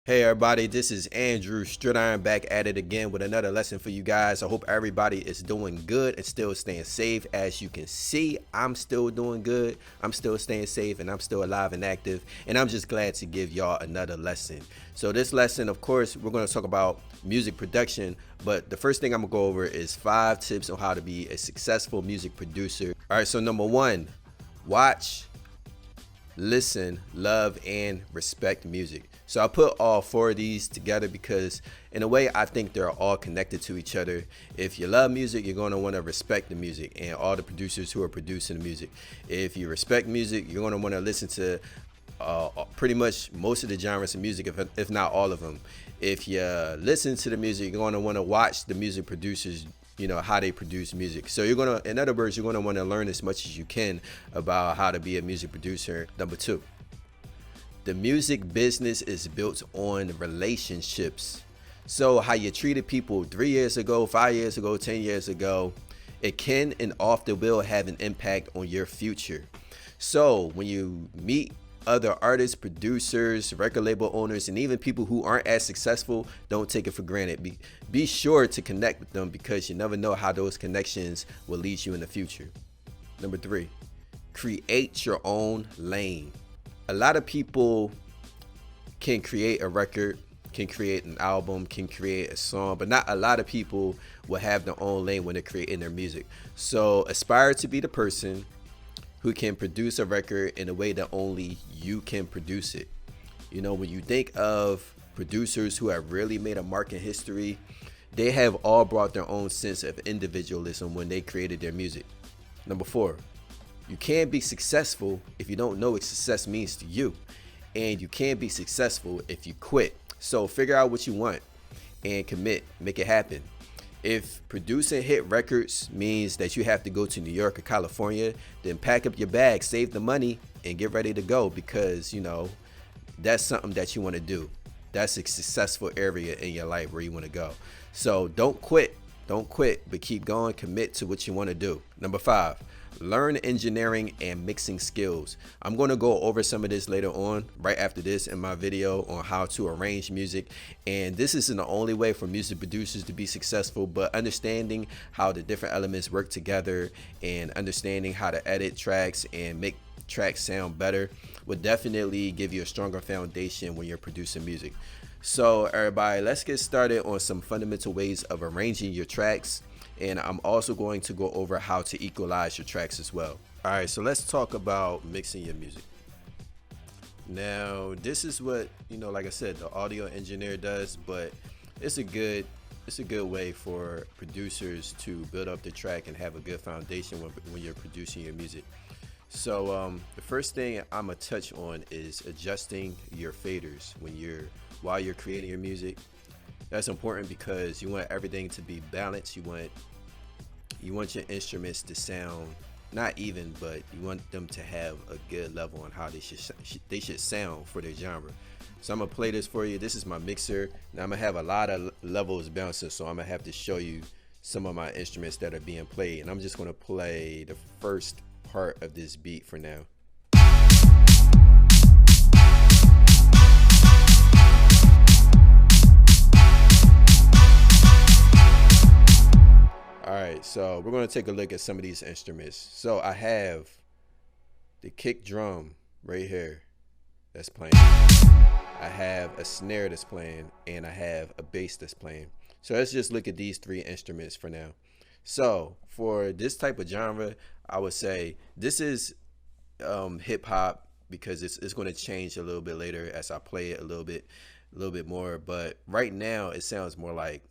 Hey everybody, this is Andrew Stridiron back at it again with another lesson for you guys. I hope everybody is doing good and still staying safe. As you can see, I'm still doing good. I'm still staying safe and I'm still alive and active. And I'm just glad to give y'all another lesson. So this lesson, of course, we're going to talk about music production. But the first thing I'm going to go over is 5 tips on how to be a successful music producer. All right, so number 1, watch, listen, love, and respect music. So I put all 4 of these together because in a way I think they're all connected to each other. If you love music, you're going to want to respect the music and all the producers who are producing the music. If you respect music, you're going to want to listen to pretty much most of the genres of music, if not all of them. If you listen to the music, you're going to want to watch the music producers, how they produce music. So you're going to, in other words, you're going to want to learn as much as you can about how to be a music producer. Number 2, the music business is built on relationships. So how you treated people 3 years ago, 5 years ago, 10 years ago, it can and often will have an impact on your future. So when you meet other artists, producers, record label owners, and even people who aren't as successful, don't take it for granted. Be sure to connect with them because you never know how those connections will lead you in the future. Number 3, create your own lane. A lot of people can create a record, can create an album, can create a song, but not a lot of people will have their own lane when they're creating their music. So aspire to be the person who can produce a record in a way that only you can produce it. When you think of producers who have really made a mark in history, they have all brought their own sense of individualism when they created their music. Number 4, you can't be successful if you don't know what success means to you. And you can't be successful if you quit. So figure out what you want and commit, make it happen. If producing hit records means that you have to go to New York or California, then pack up your bag, save the money, and get ready to go because, that's something that you want to do. That's a successful area in your life where you want to go. So don't quit, but keep going, commit to what you want to do. Number 5, learn engineering and mixing skills. I'm going to go over some of this later on, right after this in my video on how to arrange music. And this isn't the only way for music producers to be successful, but understanding how the different elements work together and understanding how to edit tracks and make tracks sound better would definitely give you a stronger foundation when you're producing music. So everybody, let's get started on some fundamental ways of arranging your tracks. And I'm also going to go over how to equalize your tracks as well. All right, so let's talk about mixing your music. Now, this is what, like I said, the audio engineer does, but it's a good way for producers to build up the track and have a good foundation when you're producing your music. So the first thing I'm gonna touch on is adjusting your faders while you're creating your music. That's important because you want everything to be balanced. You want your instruments to sound not even, but you want them to have a good level on how they should sound for their genre. So I'm gonna play this for you. This is my mixer. Now I'm gonna have a lot of levels bouncing, so I'm gonna have to show you some of my instruments that are being played. And I'm just gonna play the first part of this beat for now. Alright, so we're going to take a look at some of these instruments. So I have the kick drum right here that's playing. I have a snare that's playing, and I have a bass that's playing. So let's just look at these 3 instruments for now. So for this type of genre, I would say this is hip hop because it's going to change a little bit later as I play it a little bit more. But right now it sounds more like,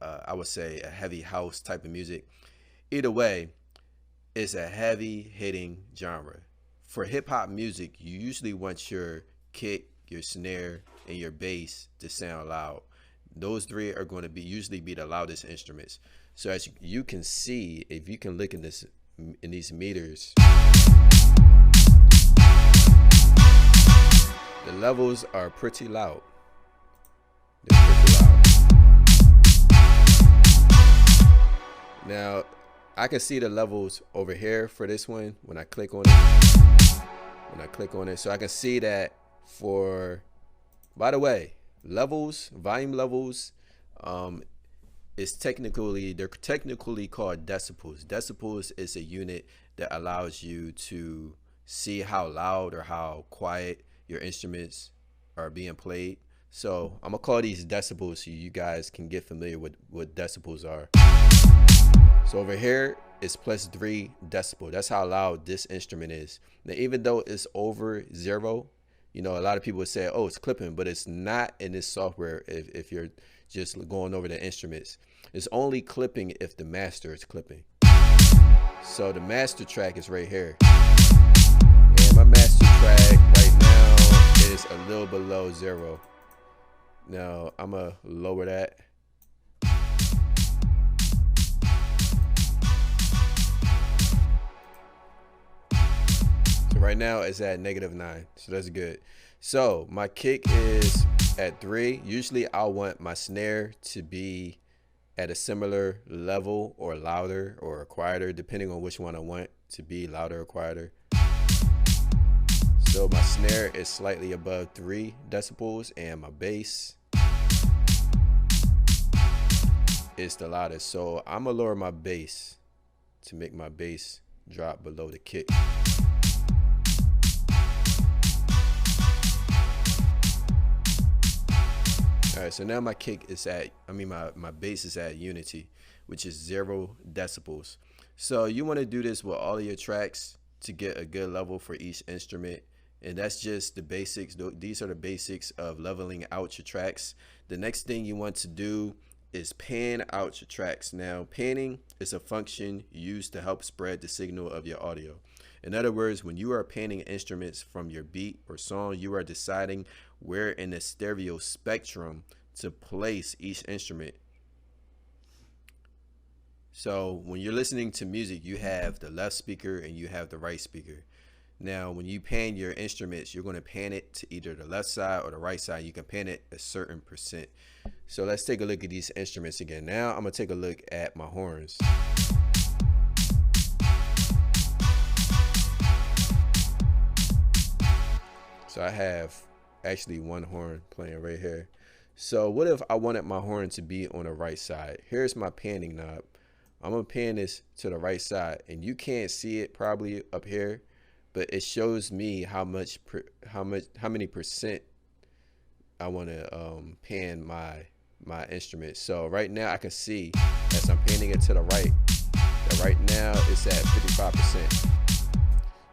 I would say a heavy house type of music. Either way, it's a heavy hitting genre. For hip hop music, you usually want your kick, your snare, and your bass to sound loud. Those 3 are going to usually be the loudest instruments. So as you can see, if you can look in these meters, the levels are pretty loud. They're pretty loud. Now, I can see the levels over here for this one when I click on it. So I can see that for By the way, levels, volume levels, um, they're technically called decibels. Decibels is a unit that allows you to see how loud or how quiet your instruments are being played. So I'm gonna call these decibels so you guys can get familiar with what decibels are. So over here is plus 3 decibel. That's how loud this instrument is. Now, even though it's over 0, you know, a lot of people would say, oh, it's clipping, but it's not in this software if you're just going over the instruments. It's only clipping if the master is clipping. So the master track is right here. And my master track right now is a little below 0. Now I'm gonna lower that. So right now it's at -9, so that's good. So my kick is at 3. Usually I want my snare to be at a similar level or louder or quieter, depending on which one I want to be, louder or quieter. So my snare is slightly above 3 decibels and my bass is the loudest. So I'm gonna lower my bass to make my bass drop below the kick. All right, so now my kick is at, my bass is at unity, which is 0 decibels. So you want to do this with all of your tracks to get a good level for each instrument. And that's just the basics. These are the basics of leveling out your tracks. The next thing you want to do is pan out your tracks. Now, panning is a function used to help spread the signal of your audio. In other words, when you are panning instruments from your beat or song, you are deciding where in the stereo spectrum to place each instrument. So when you're listening to music, you have the left speaker and you have the right speaker. Now, when you pan your instruments, you're going to pan it to either the left side or the right side. You can pan it a certain percent. So let's take a look at these instruments again. Now I'm going to take a look at my horns. So I have actually one horn playing right here. So what if I wanted my horn to be on the right side? Here's my panning knob. I'm gonna pan this to the right side, and you can't see it probably up here, but it shows me how many percent I want to pan my instrument. So right now I can see as I'm panning it to the right that right now it's at 55%.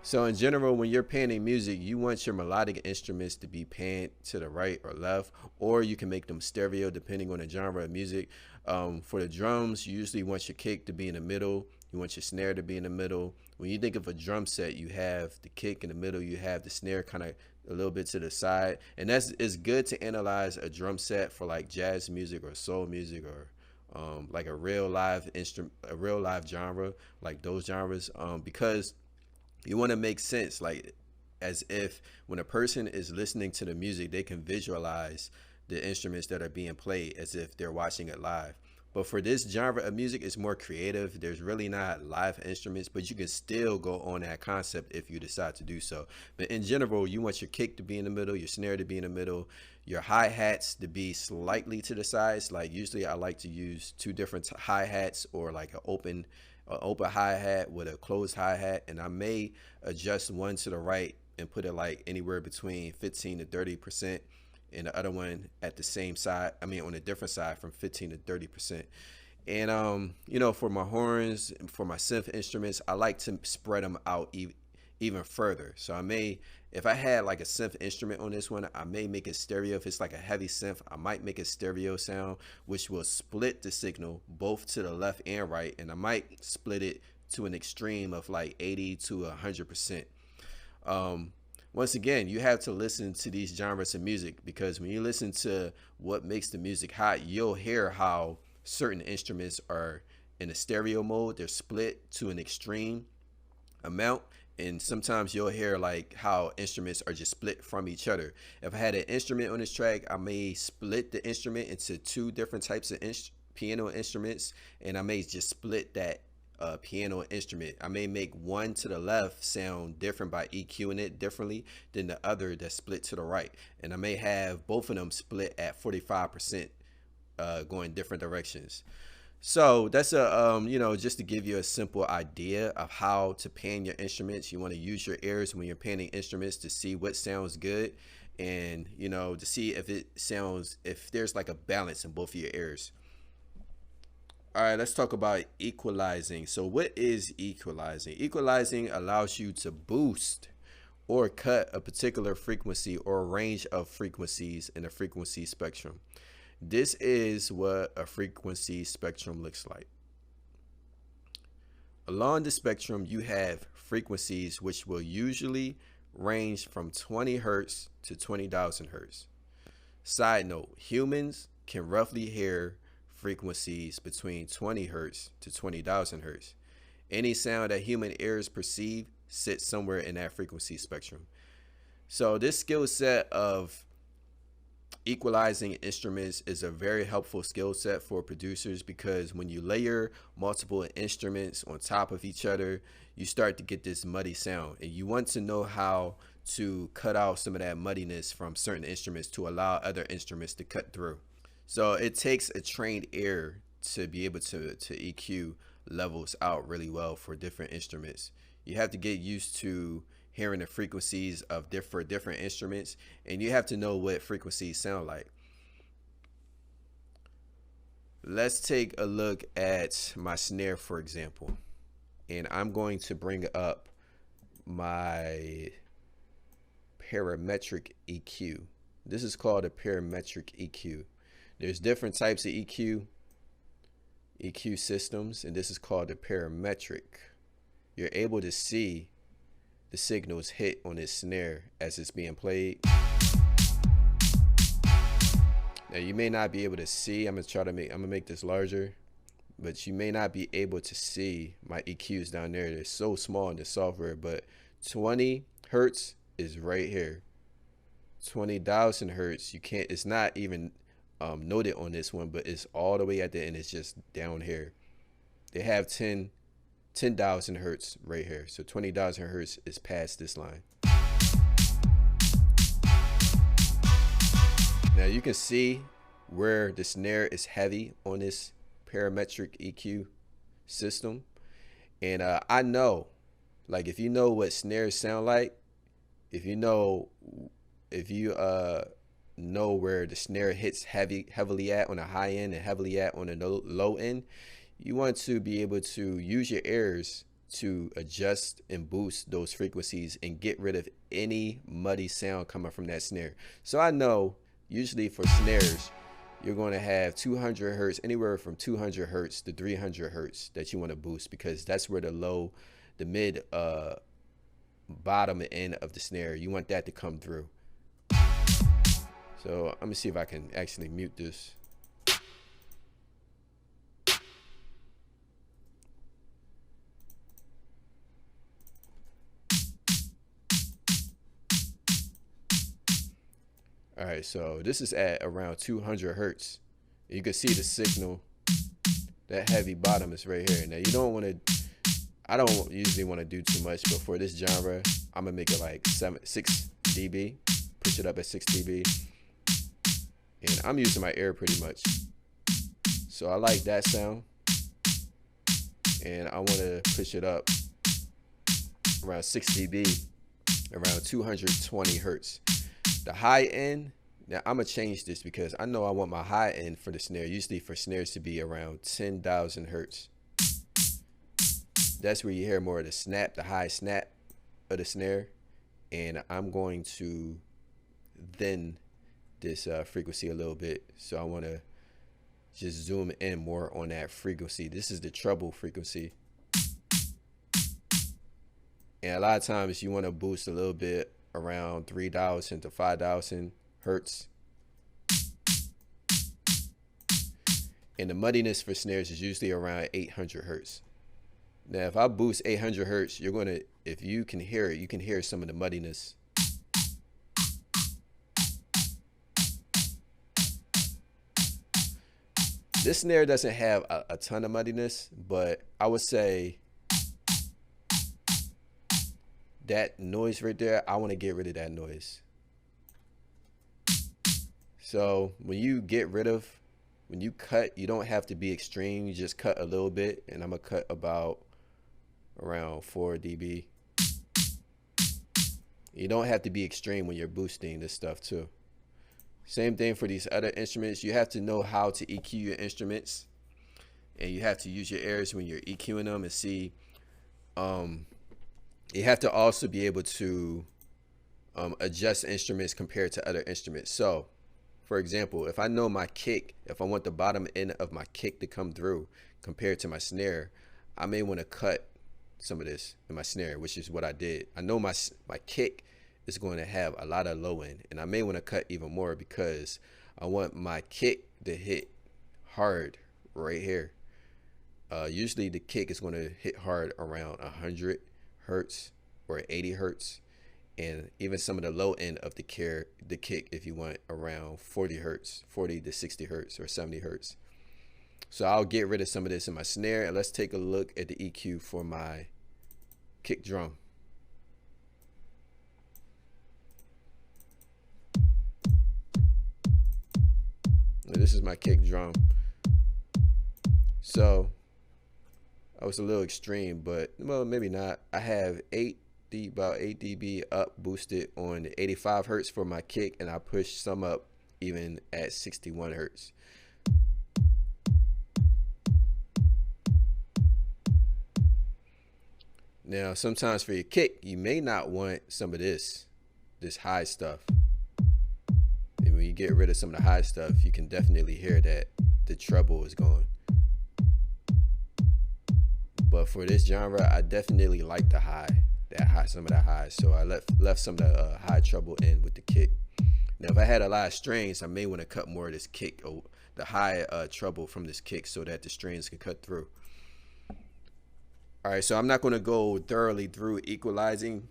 So in general, when you're panning music, you want your melodic instruments to be panned to the right or left, or you can make them stereo depending on the genre of music. For the drums, you usually want your kick to be in the middle. You want your snare to be in the middle. When you think of a drum set, you have the kick in the middle, you have the snare kind of a little bit to the side. And it's good to analyze a drum set for like jazz music or soul music or like a real live genre, like those genres, because you want to make sense, like as if when a person is listening to the music, they can visualize the instruments that are being played as if they're watching it live. But for this genre of music, it's more creative. There's really not live instruments, but you can still go on that concept if you decide to do so. But in general, you want your kick to be in the middle, your snare to be in the middle, your hi-hats to be slightly to the sides. Like usually I like to use 2 different hi-hats or like an open hi-hat with a closed hi-hat, and I may adjust one to the right and put it like anywhere between 15 to 30%, and the other one at the same side, on a different side from 15 to 30%. And you know, for my horns and for my synth instruments, I like to spread them out even further. So if I had like a synth instrument on this one, I may make it stereo. If it's like a heavy synth, I might make a stereo sound, which will split the signal both to the left and right, and I might split it to an extreme of like 80 to 100%. Once again, you have to listen to these genres of music, because when you listen to what makes the music hot, you'll hear how certain instruments are in a stereo mode. They're split to an extreme amount. And sometimes you'll hear like how instruments are just split from each other. If I had an instrument on this track, I may split the instrument into 2 different types of piano instruments, and I may just split that piano instrument. I may make one to the left sound different by EQing it differently than the other that's split to the right. And I may have both of them split at 45%, going different directions. So that's just to give you a simple idea of how to pan your instruments. You want to use your ears when you're panning instruments to see what sounds good, and to see if there's like a balance in both of your ears. All right, let's talk about equalizing. So what is equalizing? Equalizing allows you to boost or cut a particular frequency or a range of frequencies in a frequency spectrum. This is what a frequency spectrum looks like. Along the spectrum, you have frequencies which will usually range from 20 hertz to 20,000 hertz. Side note, humans can roughly hear frequencies between 20 hertz to 20,000 hertz. Any sound that human ears perceive sits somewhere in that frequency spectrum. So this skill set of equalizing instruments is a very helpful skill set for producers, because when you layer multiple instruments on top of each other, you start to get this muddy sound, and you want to know how to cut out some of that muddiness from certain instruments to allow other instruments to cut through. So it takes a trained ear to be able to EQ levels out really well for different instruments. You have to get used to hearing the frequencies of different instruments, and you have to know what frequencies sound like. Let's take a look at my snare, for example, and I'm going to bring up my parametric EQ. This is called a parametric EQ. There's different types of EQ systems, and this is called a parametric. You're able to see the signals hit on this snare as it's being played. Now you may not be able to see, I'm gonna make this larger, but you may not be able to see my EQs down there. They're so small in the software, but 20 hertz is right here. 20,000 hertz, you can't, it's not even noted on this one, but it's all the way at the end. It's just down here. They have 10,000 hertz right here. So 20,000 hertz is past this line. Now you can see where the snare is heavy on this parametric EQ system. And I know, like, if you know what snares sound like, if you know where the snare hits heavily at on the high end and heavily at on the low end, you want to be able to use your ears to adjust and boost those frequencies and get rid of any muddy sound coming from that snare. So I know usually for snares, you're going to have 200 hertz, anywhere from 200 hertz to 300 hertz that you want to boost, because that's where the mid bottom end of the snare, you want that to come through. So let me see if I can actually mute this. All right, so this is at around 200 hertz. You can see the signal. That heavy bottom is right here. Now you don't want to, I don't usually want to do too much, but for this genre, I'm gonna make it like 6 dB, push it up at 6 dB. And I'm using my ear pretty much. So I like that sound. And I want to push it up around 6 dB, around 220 hertz. The high end, now I'm going to change this because I know I want my high end for the snare, usually for snares to be around 10,000 hertz. That's where you hear more of the snap, the high snap of the snare. And I'm going to then this frequency a little bit, so I want to just zoom in more on that frequency. This is the treble frequency, and a lot of times you want to boost a little bit around 3,000 to 5,000 hertz. And the muddiness for snares is usually around 800 hertz. Now if I boost 800 hertz, you're going to, if you can hear it, you can hear some of the muddiness. This snare doesn't have a ton of muddiness, but I would say that noise right there, I want to get rid of that noise. So when you cut, you don't have to be extreme. You just cut a little bit, and I'm gonna cut about around 4 dB. You don't have to be extreme when you're boosting this stuff too. Same thing for these other instruments. You have to know how to EQ your instruments, and you have to use your ears when you're EQing them and see. You have to also be able to adjust instruments compared to other instruments. So, for example, if I know my kick, if I want the bottom end of my kick to come through compared to my snare, I may want to cut some of this in my snare, which is what I did. I know my kick is going to have a lot of low end, and I may want to cut even more because I want my kick to hit hard right here. Usually the kick is going to hit hard around 100 hertz or 80 hertz, and even some of the low end of the kick, if you want, around 40 hertz, 40 to 60 hertz or 70 hertz. So I'll get rid of some of this in my snare, and let's take a look at the EQ for my kick drum. Now, this is my kick drum. So I was a little extreme, but well, maybe not. I have about 8 dB up boosted on 85 hertz for my kick, and I push some up even at 61 hertz. Now, sometimes for your kick, you may not want some of this high stuff. And when you get rid of some of the high stuff, you can definitely hear that the treble is gone. But for this genre, I definitely like the some of the highs. So I left some of the high treble in with the kick. Now, if I had a lot of strings, I may want to cut more of this kick, or the high treble from this kick, so that the strings can cut through. All right, so I'm not going to go thoroughly through equalizing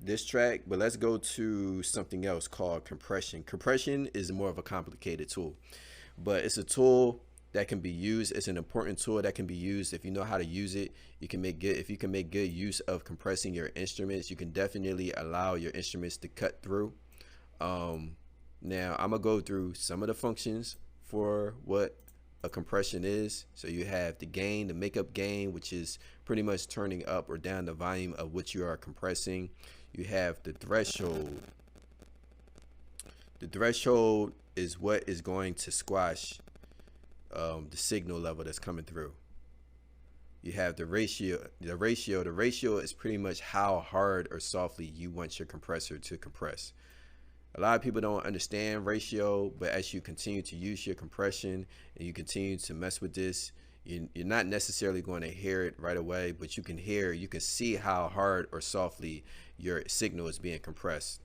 this track, but let's go to something else called compression. Compression is more of a complicated tool, but it's a tool that can be used. It's an important tool that can be used if you know how to use it. If you can make good use of compressing your instruments, you can definitely allow your instruments to cut through. Now I'm gonna go through some of the functions for what a compression is. So you have the gain, the makeup gain, which is pretty much turning up or down the volume of what you are compressing. You have the threshold. The threshold is what is going to squash the signal level that's coming through. You have the ratio. The ratio is pretty much how hard or softly you want your compressor to compress. A lot of people don't understand ratio, but as you continue to use your compression and you continue to mess with this, you're not necessarily going to hear it right away, but you can see how hard or softly your signal is being compressed.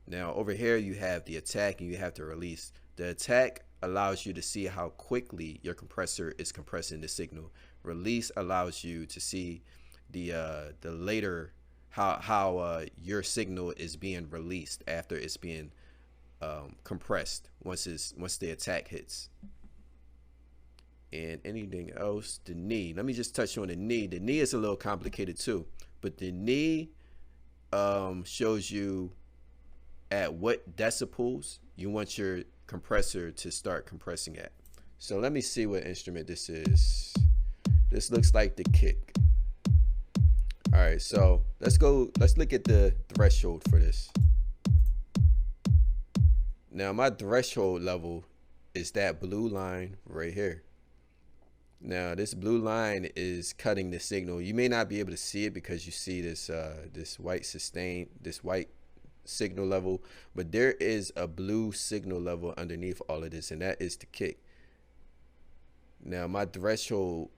Now over here you have the attack and you have the release. The attack allows you to see how quickly your compressor is compressing the signal. Release allows you to see the later how your signal is being released after it's being compressed once the attack hits. And anything else, the knee. Let me just touch on the knee. The knee is a little complicated too, but the knee shows you at what decibels you want your compressor to start compressing at. So let me see what instrument this is. This looks like the kick. All right, so let's look at the threshold for this. Now my threshold level is that blue line right here. Now this blue line is cutting the signal. You may not be able to see it because you see this white signal level, but there is a blue signal level underneath all of this, and that is the kick. Now my threshold,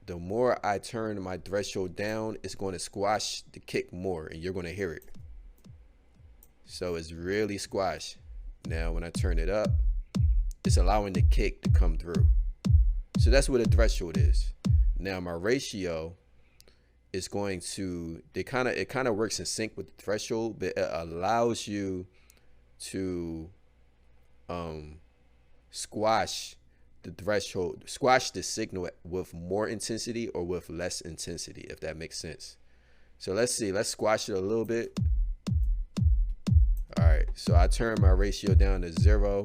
the more I turn my threshold down, it's going to squash the kick more, and you're going to hear it. So it's really squash. Now when I turn it up, it's allowing the kick to come through. So that's what a threshold is. Now my ratio is going to, it kind of works in sync with the threshold, but it allows you to squash the threshold, squash the signal with more intensity or with less intensity, if that makes sense. So let's see, let's squash it a little bit. All right, so I turn my ratio down to 0.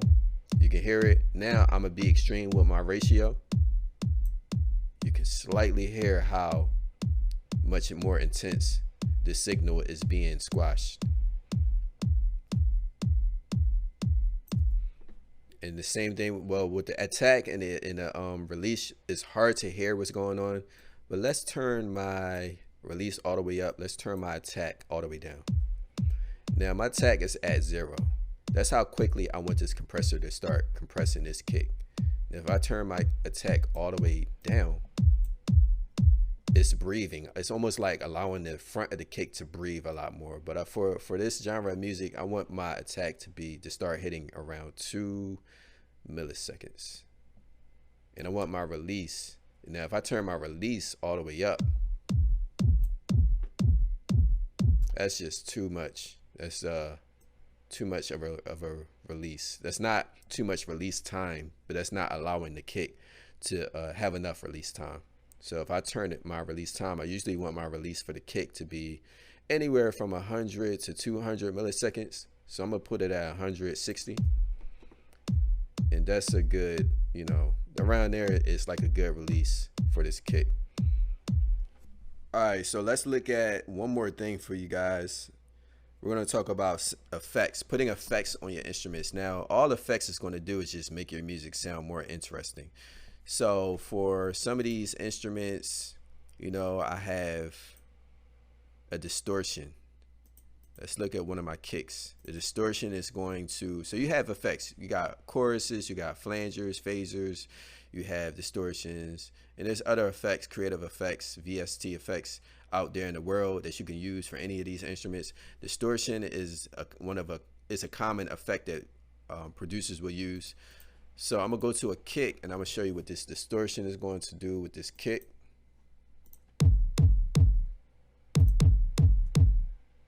You can hear it. Now I'm gonna be extreme with my ratio. You can slightly hear how much more intense the signal is being squashed. And the same thing, well, with the attack and the release, it's hard to hear what's going on. But let's turn my release all the way up. Let's turn my attack all the way down. Now my attack is at 0. That's how quickly I want this compressor to start compressing this kick. Now if I turn my attack all the way down, it's breathing. It's almost like allowing the front of the kick to breathe a lot more. But for this genre of music, I want my attack to start hitting around 2 milliseconds. And I want my release. Now if I turn my release all the way up, that's just too much. That's too much of a release. That's not too much release time, but that's not allowing the kick to have enough release time. So if I turn it my release time, I usually want my release for the kick to be anywhere from 100 to 200 milliseconds. So I'm gonna put it at 160, and that's a good, around there is like a good release for this kick. All right, so let's look at one more thing for you guys. We're going to talk about effects, putting effects on your instruments. Now, all effects is going to do is just make your music sound more interesting. So for some of these instruments, I have a distortion. Let's look at one of my kicks. The distortion is going to, so you have effects. You got choruses, you got flangers, phasers, you have distortions, and there's other effects, creative effects, VST effects out there in the world that you can use for any of these instruments. Distortion is a common effect that producers will use. So I'm gonna go to a kick and I'm gonna show you what this distortion is going to do with this kick.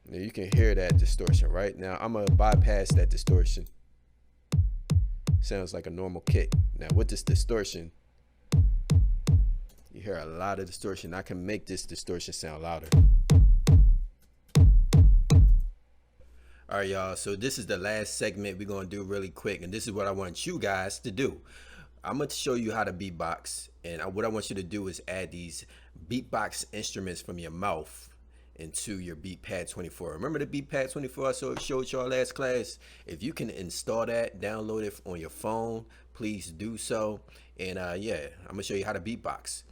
Now you can hear that distortion right now. I'm gonna bypass that distortion. Sounds like a normal kick. Now with this distortion, you hear a lot of distortion. I can make this distortion sound louder. All right, y'all, so this is the last segment we're gonna do really quick, and this is what I want you guys to do. I'm gonna show you how to beatbox, and what I want you to do is add these beatbox instruments from your mouth into your BeatPad 24. Remember the BeatPad 24 I showed y'all last class? If you can install that, download it on your phone, please do so. And yeah, I'm gonna show you how to beatbox.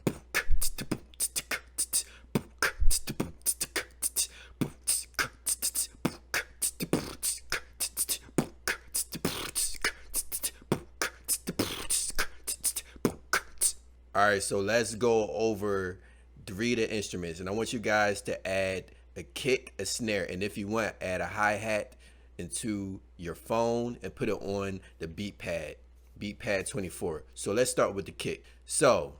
All right, so let's go over 3 of the instruments, and I want you guys to add a kick, a snare, and if you want, add a hi-hat into your phone and put it on the BeatPad 24. So let's start with the kick. So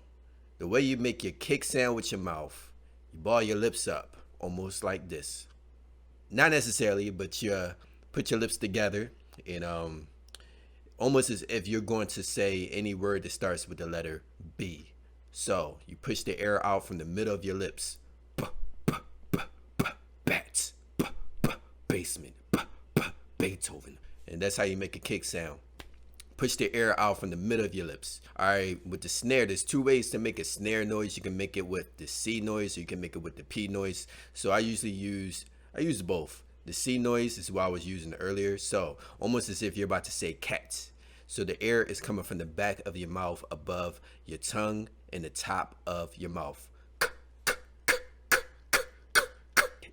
the way you make your kick sound with your mouth, you ball your lips up, almost like this. Not necessarily, but you put your lips together, and almost as if you're going to say any word that starts with the letter B. So you push the air out from the middle of your lips. Bats, basement, Beethoven. And that's how you make a kick sound. Push the air out from the middle of your lips. All right, with the snare, there's 2 ways to make a snare noise. You can make it with the C noise, or you can make it with the P noise. So I use both. The C noise is what I was using earlier. So almost as if you're about to say cats. So the air is coming from the back of your mouth above your tongue and the top of your mouth.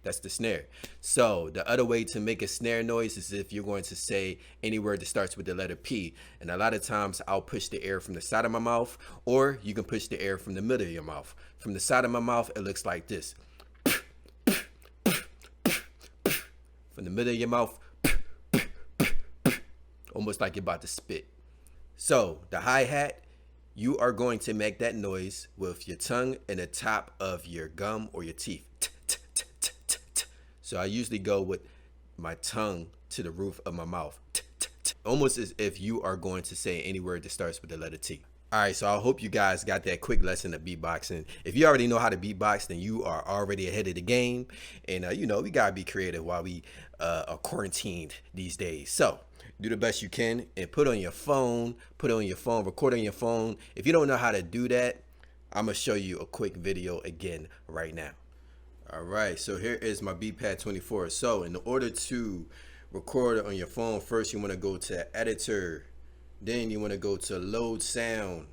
That's the snare. So the other way to make a snare noise is if you're going to say any word that starts with the letter P. And a lot of times I'll push the air from the side of my mouth, or you can push the air from the middle of your mouth. From the side of my mouth, it looks like this. From the middle of your mouth, almost like you're about to spit. So the hi-hat, you are going to make that noise with your tongue and the top of your gum or your teeth. So I usually go with my tongue to the roof of my mouth, almost as if you are going to say any word that starts with the letter T. All right, so I hope you guys got that quick lesson of beatboxing. If you already know how to beatbox, then you are already ahead of the game. And you know, we gotta be creative while we are quarantined these days. So do the best you can and put on your phone, record on your phone. If you don't know how to do that, I'm gonna show you a quick video again right now. All right, so here is my beatpad 24. So in order to record on your phone, first you wanna go to editor. Then you want to go to load sound.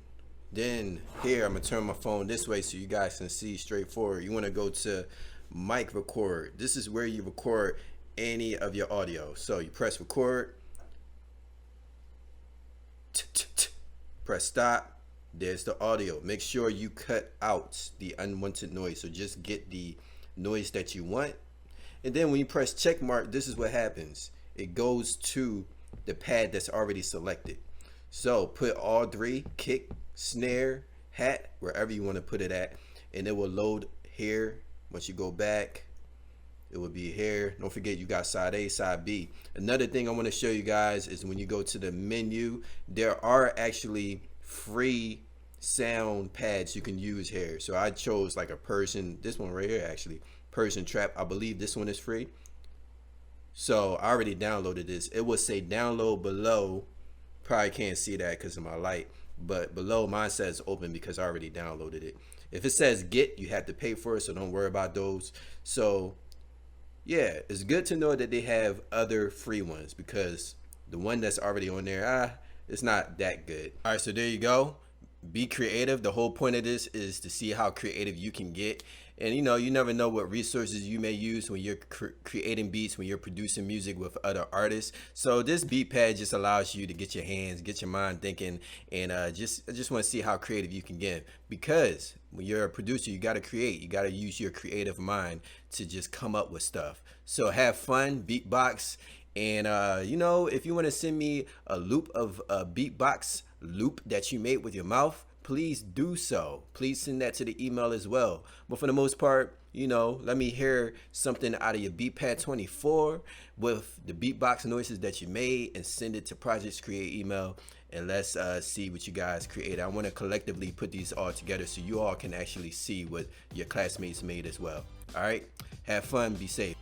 Then here, I'm going to turn my phone this way so you guys can see straightforward. You want to go to mic record. This is where you record any of your audio. So you press record. Press stop. There's the audio. Make sure you cut out the unwanted noise. So just get the noise that you want. And then when you press check mark, this is what happens. It goes to the pad that's already selected. So put all three, kick, snare, hat, wherever you want to put it at, and it will load here. Once you go back, it will be here. Don't forget you got side A, side B. Another thing I want to show you guys is when you go to the menu, there are actually free sound pads you can use here. So I chose like a Persian, this one right here actually, Persian Trap. I believe this one is free. So I already downloaded this. It will say download below. Probably can't see that because of my light, but below mine says open because I already downloaded it. If it says get, you have to pay for it, so don't worry about those. So yeah, it's good to know that they have other free ones because the one that's already on there, it's not that good. All right, so there you go. Be creative. The whole point of this is to see how creative you can get. And you know, you never know what resources you may use when you're creating beats, when you're producing music with other artists. So this beat pad just allows you to get your hands, get your mind thinking, and I just want to see how creative you can get. Because when you're a producer, you got to create. You got to use your creative mind to just come up with stuff. So have fun, beatbox, and you know, if you want to send me a loop of a beatbox loop that you made with your mouth, please do so. Please send that to the email as well. But for the most part, you know, let me hear something out of your beatpad 24 with the beatbox noises that you made and send it to Projects Create email, and let's see what you guys create. I want to collectively put these all together so you all can actually see what your classmates made as well. All right, have fun, be safe.